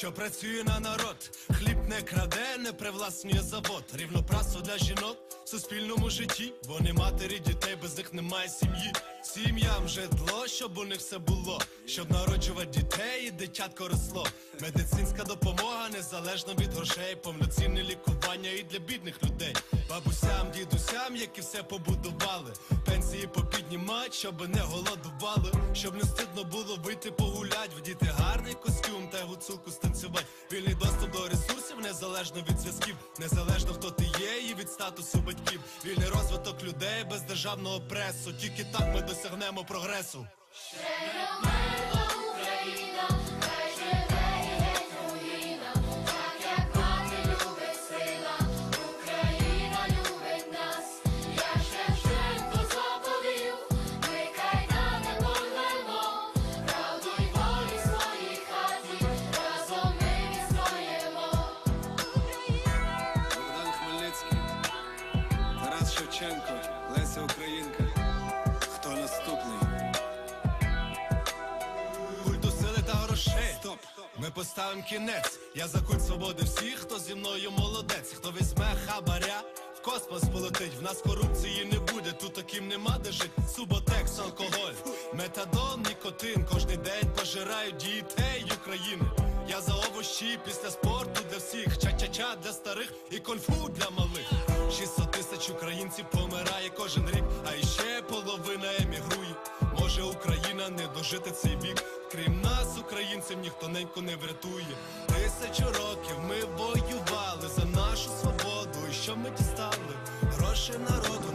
що працює на народ, хліб не краде, не привласнює завод. Рівноправство для жінок в суспільному житті. Вони матері дітей, без них немає сім'ї. Сім'ям житло, щоб у них все було, щоб народжувати дітей і дитятко росло. Медицинська допомога незалежно від грошей, повноцінне лікування і для бідних людей. Бабусям, дідусям, які все побудували, пенсії попіднімать, щоб не голодували, щоб не стидно було вийти погулять, вдіти гарний костюм та гуцулку станцювать. Вільний доступ до ресурсів незалежно від зв'язків, незалежно хто ти є і від статусу батьків. Вільний розвиток людей без державного пресу, тільки так ми досягнемо прогресу. Шевченко, Леся Українка. Хто наступний? Культу сили та грошей. Стоп! Ми поставим кінець. Я за культ свободи всіх, хто зі мною молодець. Хто візьме хабаря, в космос полетить. В нас корупції не буде, тут таким нема де жить. Суботекс, алкоголь, метадон, нікотин. Кожний день пожирають дітей України. Я за овощі після спорту для всіх. Ча-ча-ча для старих і конфу для малих. 600 тисяч українців помирає кожен рік, а іще половина емігрує. Може Україна не дожити цей вік. Крім нас, українців, ніхто неньку не врятує. 1000 років ми воювали за нашу свободу. І що ми дістали? Гроші народу